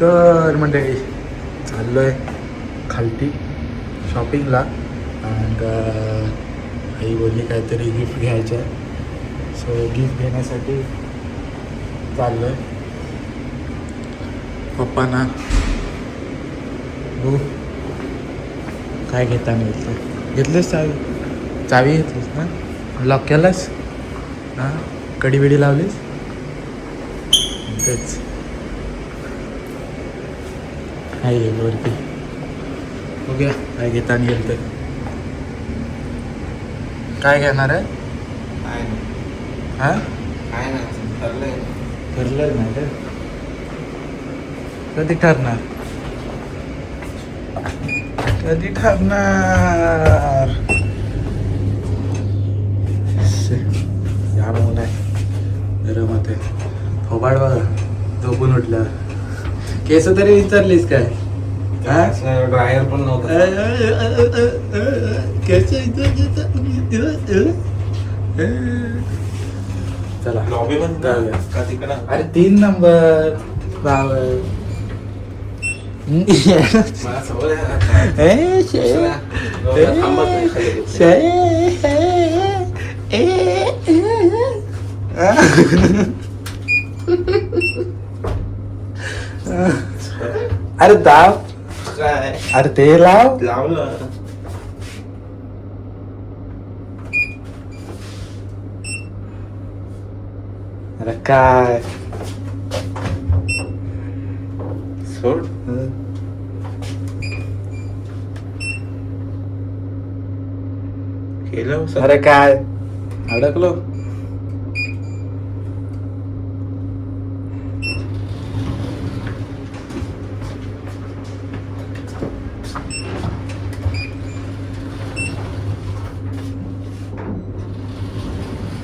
तर मंडळी चाललो आहे खालती शॉपिंगला. अँड आई बोलली काहीतरी गिफ्ट घ्यायचं आहे, सो गिफ्ट घेण्यासाठी चाललो आहे. पप्पांना हो काय घेता मिळतं. घेतलंस चावी घेतलीस ना, लॉक केलास हां, कडी बिडी लावलीस तेच आहे वरती. बघूया काय घेता येईल तर. काय घेणार आहे? हां ठरलं नाही का? कधी ठरणार? कधी ठरणार? या मुलं आहे गरम होते. फोबाड बघा झोपून उठलं. केस तरी विचारलीस काय? ड्रायर पण नव्हता. चला लॉबी पण जाऊया. का तिकडं? अरे 3 नंबर मला सवय अरे दाब. काय अरे ते लाव. लावलं. अरे काय सोड. केलं अरे काय अडकलो.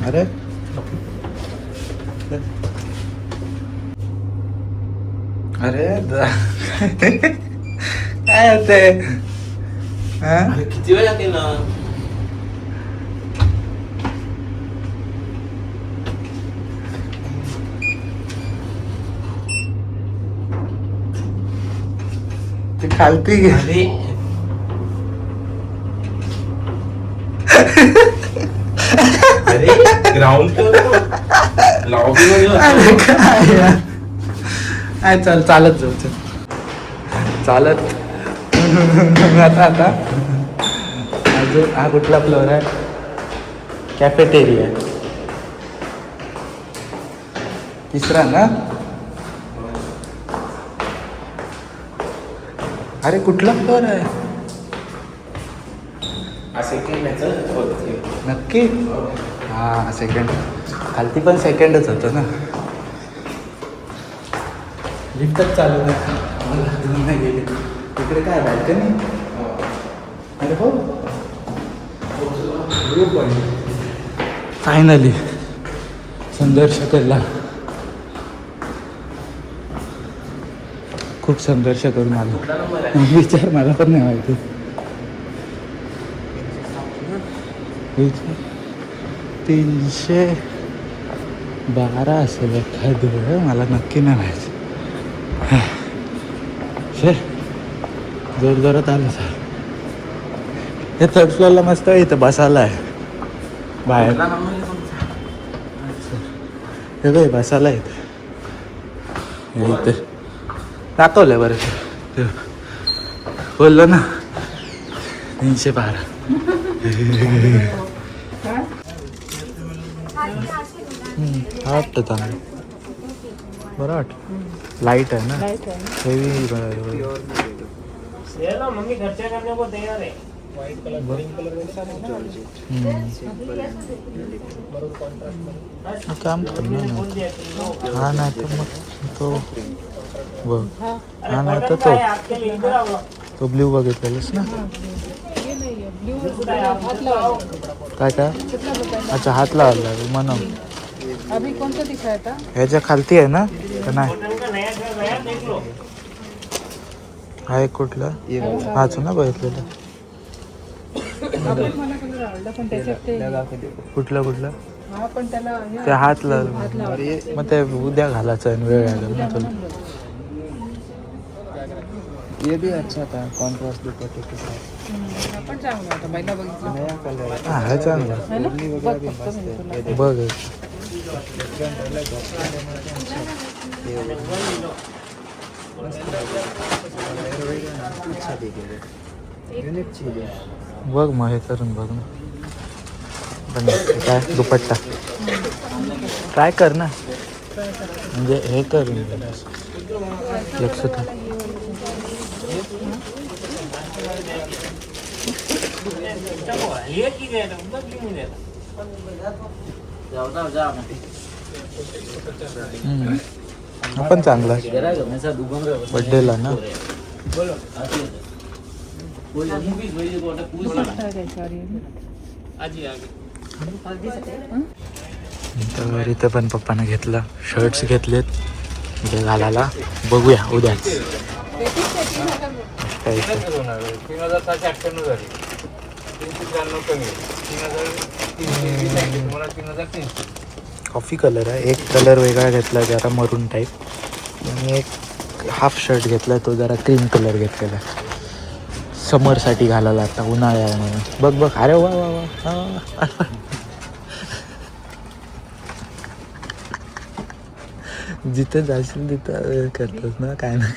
अरे अरे काय होते? अरे किती वेळा केलं? ते खालती घे. अरे अरे ग्राउंड लॉबी मध्ये काय चल चालत जाऊ चल चालत. आता अजून हा कुठला फ्लोअर आहे? कॅफेटेरिया तिसरा ना. अरे कुठला फ्लोअर आहे नक्की? हा सेकंड. खालती पण सेकंडच होतं ना. लिफ्टच चालू नाही गेली. तिकडे काय बाल्कनी? अरे हो फायनली संघर्ष केला. खूप संघर्ष करून आलो. विचार मला पण नाही माहिती. 312 असेल एखादं, मला नक्की नाही माहिती. जोर जोरात आलं सर. हे थर्ड फ्लोअरला मस्त आहे, इथं बसायला आहे बाहेर. हे बघ बसायला इथे इथे दाखवलं बरं. ते बोललो ना 312. हा वाटतं चांगलं बरं वाटतं. लाईट आहे ना हेवी. मम्मी खर्चा करने को तैयार है. व्हाइट कलर ग्रीन कलर काम करणार नाही. हा नाही तर मग तो बघ. हा नाही तर तो ब्ल्यू बघितलेलंस ना. काय काय? अच्छा हात लावला म्हणून. अभी कौन सा दिखाया था? ह्याच्या खालती आहे ना का नाही? हा एक कुठला हाच ना बघितलेला. कुठला कुठला हा पण त्याला ते हात लावलं मग ते उद्या घालायचं आहे. वेळ लागेल ना तुला. ये भी अच्छा था कॉन्ट्रास्ट दुपट्टे के साथ हा पण चांगला होता पहिला बघितलं नया कलर है हा हा चांगला है ना? ओढ़नी बघ वगैरह भी फक्त मस्त मी है तुला. ये देखो बघ डिफरेंट अलग ऑप्शन ये अच्छा दिखेगा यूनिक चीज है बघ मग हे करून बघ ना पण काय दुपट्टा ट्राय कर ना म्हणजे हे करून लक्ष ठेव ये की गया ना बस लिहून द्या हा पण चांगला बड्डेला ना आजी आगे तर इथं पण पप्पानं घेतलं शर्ट्स घेतलेत म्हणजे घालायला बघूया उद्याच काय इथं. 3,798 झाली 393 कमी 3,320 तुम्हाला 3,300 कॉफी कलर आहे एक कलर वेगळा घेतला जरा मरून टाईप आणि एक हाफ शर्ट घेतला तो जरा क्रीम कलर घेतलेला समरसाठी घालायला आता उन्हाळा आहे म्हणून बघ बघ अरे वा वा वा वा. जिथं जाशील तिथं करतोस ना काय ना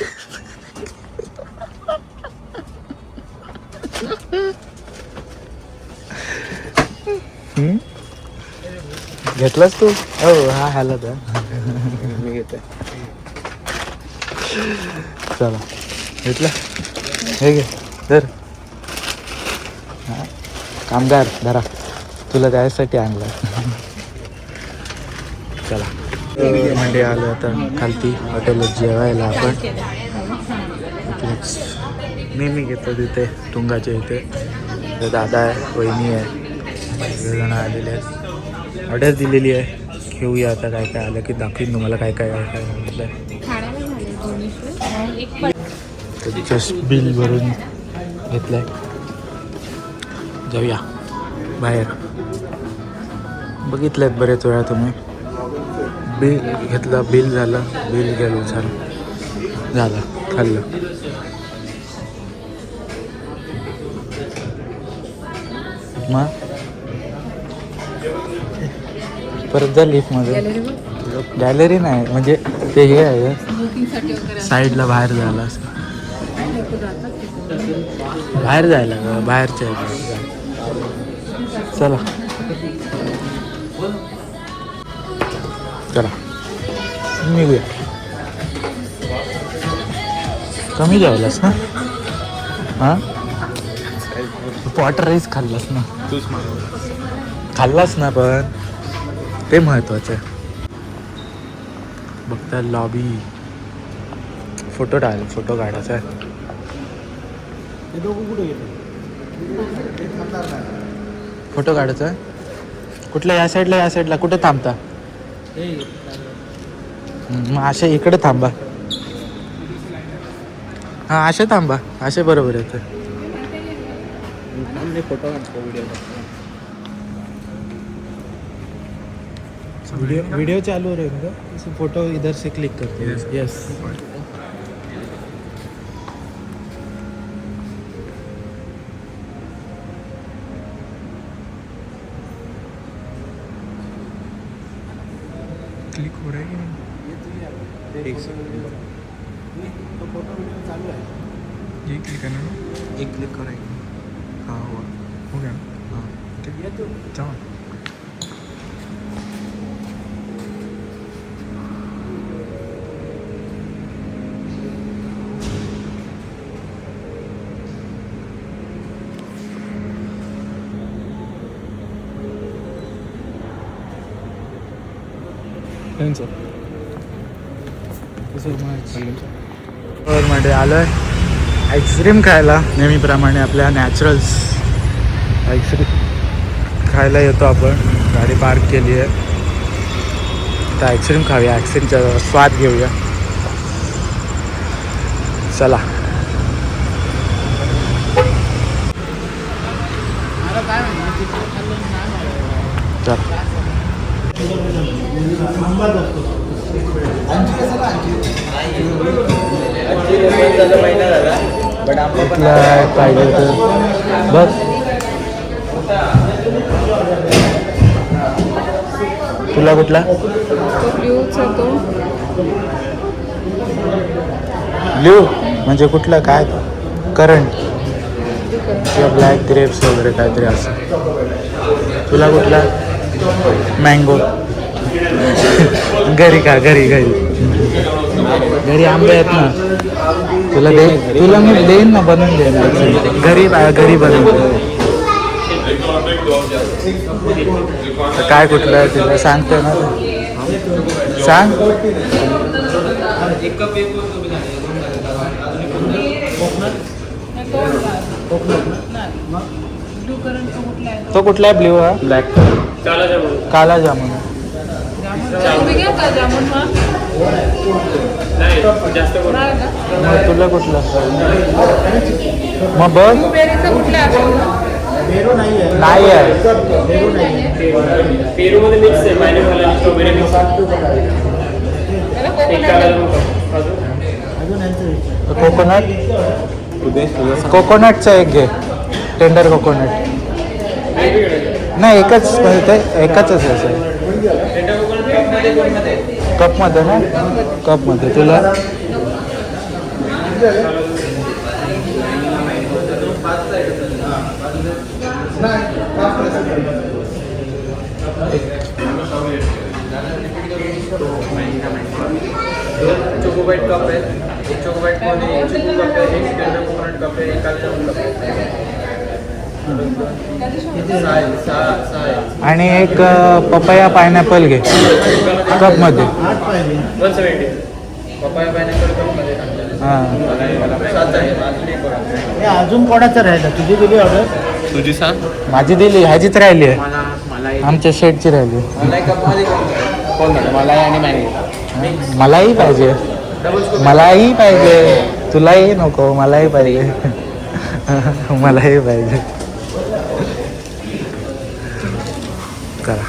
घेतलास तू हो हा ह्याला तर मी घेतोय चला घेतला हे घे धर हा कामगार धरा तुला त्यासाठी आणला चला म्हणजे आलो आता खालती हॉटेलात जेवायला आपण नेहमी घेतो तिथे तुंगाच्या इथे तर दादा आहे वहिनी आहे सगळेजण आलेले आहेत ऑर्डर दिलेली आहे घेऊया आता काय काय आलं की दाखवीन तुम्हाला काय काय काय म्हटलं तर जस्ट बिल भरून घेतलं आहे जाऊया बाहेर बघितलं आहेत बरेच वेळा तुम्ही बिल घेतलं बिल झालं बिल गेलं झालं खाल्लं मग परत जा लिफ्टमध्ये गॅलरी नाही म्हणजे ते हे आहे साईडला बाहेर जायला असं बाहेर जायला ग बाहेरच्या चला चला निघूया कमी जेवलास ना हां वॉटर राईस खाल्लास ना खाल्लास ना पण ते महत्वाचं आहे बघता लॉबी फोटो काढायचा आहे फोटो काढायचा आहे कुठल्या या साईडला कुठे थांबता मग अशा इकडे थांबा हां असे थांबा असे बरोबर येतं फोटो वीडियो चालू रहेगा इस फोटो इधर से क्लिक करते हैं यस क्लिक हो रहा है कि नहीं एक सेकंड तो फोटो वीडियो चालू है ये क्लिक करना ना एक क्लिक करेंगे हाँ हुआ हो गया हाँ ठीक है जाओ मध्ये आलो आहे आईस्क्रीम खायला नेहमीप्रमाणे आपल्या नॅचरल्स आईस्क्रीम खायला येतो आपण गाडी पार्क केली आहे तर आईस्क्रीम खाऊया आईस्क्रीमचा स्वाद घेऊया चला चला महिना झाला कुठला पाहिजे तर बघ. तुला कुठला तो ब्ल्यूचा तो ब्ल्यू म्हणजे कुठला काय करंट किंवा ब्लॅक ग्रेप्स वगैरे काहीतरी असं. तुला कुठला मँगो. घरी का घरी आंबे आहेत ना. तुला मी देईन ना बनवून देईन घरी बनवून. काय कुठलं आहे तुला सांगतो ना सांग. ब्लू करंट तो कुठला आहे? तो कुठला आहे ब्ल्यू हा ब्लॅक काला जामुन. तुम्ही घ्या का जामून मग? नाही जास्त करून नाही का? मग तुला कुठला मग बघ. ब्लूबेरीचा कुठला आहे? नाही आहे पेरू मध्ये मिक्स आहे पायनॅपल आणि स्ट्रॉबेरी मिक्स कोकोनटचा एक घे. टेंडर कोकोनट नाही एकच एकच आहे सर. कपमध्ये ना कपमध्ये तुला चोकोबाईट कप आहे. एक चोकोबाईट मध्ये एक चिकू कप आहे, एक टेंडर कोकोनट कप आहे, एक काला जामुन कप आहे. आणि एक पपया पायनॅपल घे कपमध्ये. 170 पपाया पायनॅपल कप मध्ये हां अजून कोणाचं राहिलं? तुझी दिली ऑर्डर? तुझी सांग. माझी दिली ह्याचीच राहिली आहे आमच्या शेटची राहिली. मलाई आणि मँगो. मलाही पाहिजे तुलाही नको मलाही पाहिजे मलाही पाहिजे करा.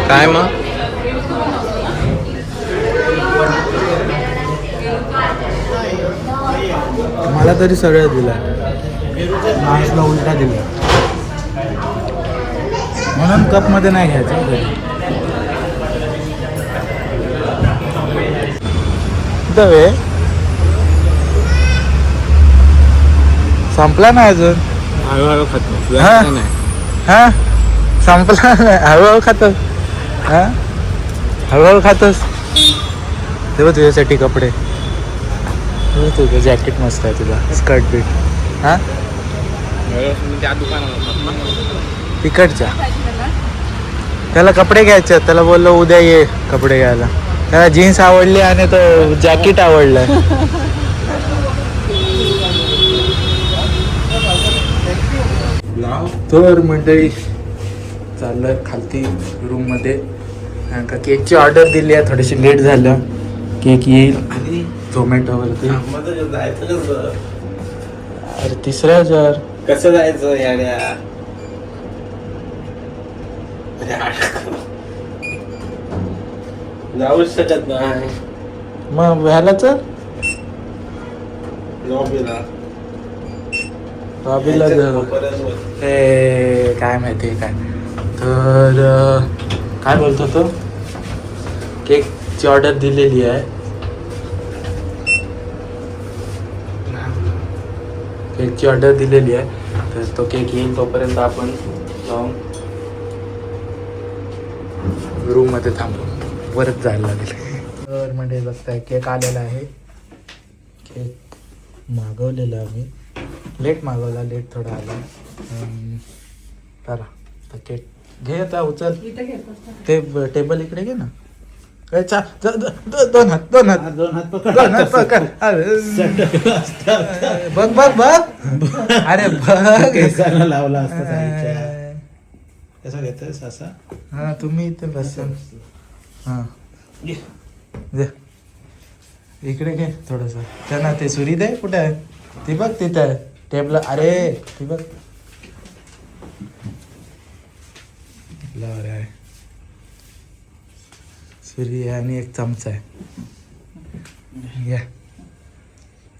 काय मग मला तरी सगळं दिलं माणसला उलटा दिला म्हणून कपमध्ये नाही घ्यायचं. दवे संपला नाही अजून. हळूहळू खातो हा? हा संपला नाही हळूहळू खातोस. हा हळूहळू खातोस. तेव्हा तुझ्यासाठी कपडे तुझं जॅकेट मस्त आहे तुला स्कर्ट बीट. हा त्या दुकानात तिकडच्या त्याला कपडे घ्यायचे आहेत. त्याला बोललो उद्या ये कपडे घ्यायला. त्याला जीन्स आवडली आणि तो जॅकेट आवडलाय. तर मंडळी चाललं खालती रूममध्ये कारण का केकची ऑर्डर दिली आहे. थोडीशी लेट झालं. केक येईल झोमॅटोवरती. जायचं कसं अरे तिसऱ्या हजार कसं जायचं याड्या जाऊच शकत नाही. मग ह्यालाच लॉबीला बाबीला काय माहिती काय. तर काय बोलतो तो केकची ऑर्डर दिलेली आहे. केकची ऑर्डर दिलेली आहे. तर तो केक येईल तोपर्यंत आपण जाऊन रूममध्ये थांबू. परत जायला लागेल. तर म्हणजे बघताय केक आलेला आहे. केक मागवलेला आम्ही लेट मागवला लेट थोडा आला. चला तर केक घे आता उचल. ते टेबल इकडे घे ना. दोन हात दोन हात पकड. दोन हात पकड अरे, बघ बघ बघ अरे बघ केसाला लावला असता साईडच्या. कसं घेतोयस असा? हा तुम्ही इथे बसा. हा दे. इकडे घे थोडस त्यांना ते सुरी दे. कुठे आहे ती? बघ तिथे टेबल. अरे ती बघ आहे सुरी आहे आणि एक चमचा आहे. घ्या.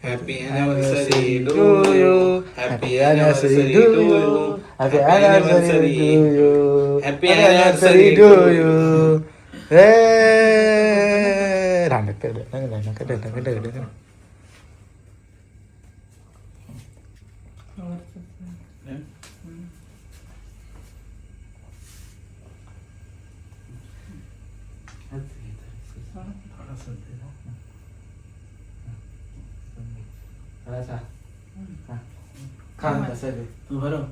Happy anniversary to you. Happy anniversary to you. Happy anniversary to you. Happy anniversary to you. रांगत तू बरं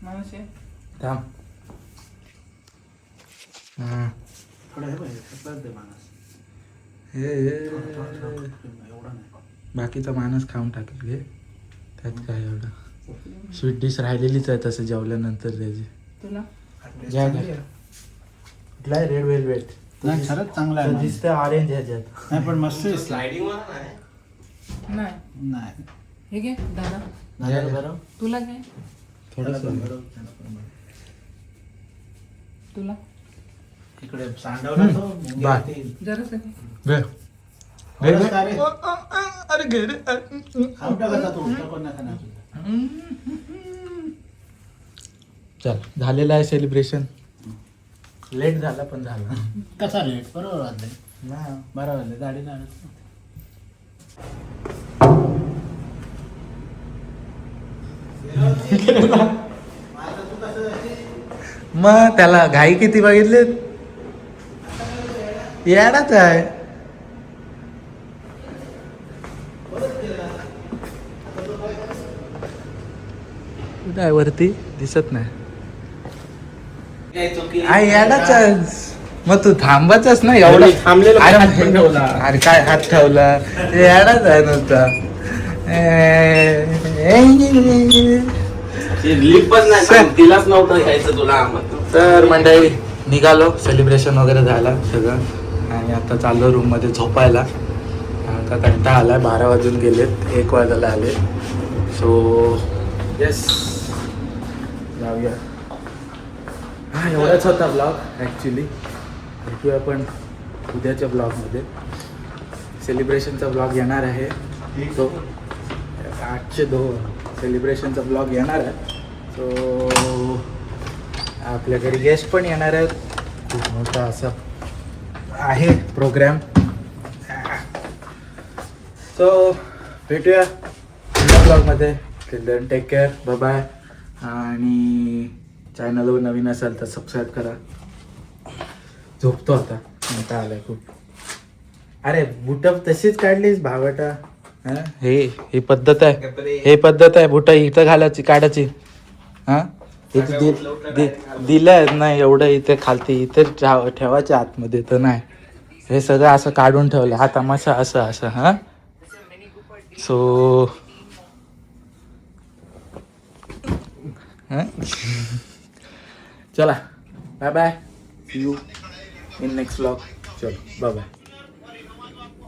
मावशी थांब. थोडं हे पाहिजे थोडं दे माणूस. एवढं नाही. बाकीचा माणूस खाऊन टाकेल घे. त्यात काय एवढं. स्वीट डिश राहिलेलीच आहे तसं जेवल्यानंतर त्याची. तुला घ्या घ्या. कुठला आहे? Red velvet. नाही खरंच चांगला आहे. दिसतं ऑरेंज ह्याच्यात. नाही पण मस्त दिसला. स्लायडिंग वाला नाही. नाही नाही हे घे दादा झालं बरं. तुला घे थोडस तुला इकडे सांडवला तो मुंग्या बाय. येतील. जरासं घे घे. थोडंसं का रे? अरे घे रे. खाऊन टाकायचा तू. तो पण नका ना तुझा. चल झालेलं आहे सेलिब्रेशन. लेट झाला पण झाला. कसा रेट बरोबर वाजले. ना बरं वाजले. गाडी लागत. मग त्याला घाई किती बघितले. येडाच आहे. कुठं आहे? वरती दिसत नाही. काय चुकी? आई येडाच आहेस. मग तू थांबायचंच ना एवढं. मी थांबलेलो, अरे हात पण ठेवला. अरे काय हात ठेवला. येडाच आहे नुसता. लिपच नाही सांग, तिलाच नव्हतं घ्यायचं तुला. तर मंडळी निघालो. सेलिब्रेशन वगैरे झालं सगळं आणि आता चाललो रूममध्ये झोपायला. आता कंटाळा आलाय. 12 वाजून गेलेत. 1 वाजायला आले. सो येस जाऊया. हा एवढाच होता ब्लॉग ॲक्च्युली. भेटूया पण उद्याच्या ब्लॉगमध्ये. सेलिब्रेशनचा ब्लॉग येणार आहे. तो 802 सेलिब्रेशनचा ब्लॉग येणार आहे. सो आपल्या घरी गेस्ट पण येणार आहेत. खूप मोठा असा आहे प्रोग्राम. सो भेटूया पुढल्या ब्लॉगमध्ये. Till then take care. Bye bye. आणि चॅनलवर नवीन असाल तर सबस्क्राईब करा. झोपतो आता. कंटाळा आलाय खूप. अरे बुटं तशीच काढलीस भावटा. हे पद्धत आहे. हे पद्धत आहे बुटं इथं घालायची काढायची. हा इथे दिलं नाही एवढं. इथे खालती इथे ठेवायचे आतमध्ये तर नाही. हे सगळं असं काढून ठेवलं. हा तमाशा असं असं. हा सो चला bye bye. See you in next blog. चलो बाय बाय.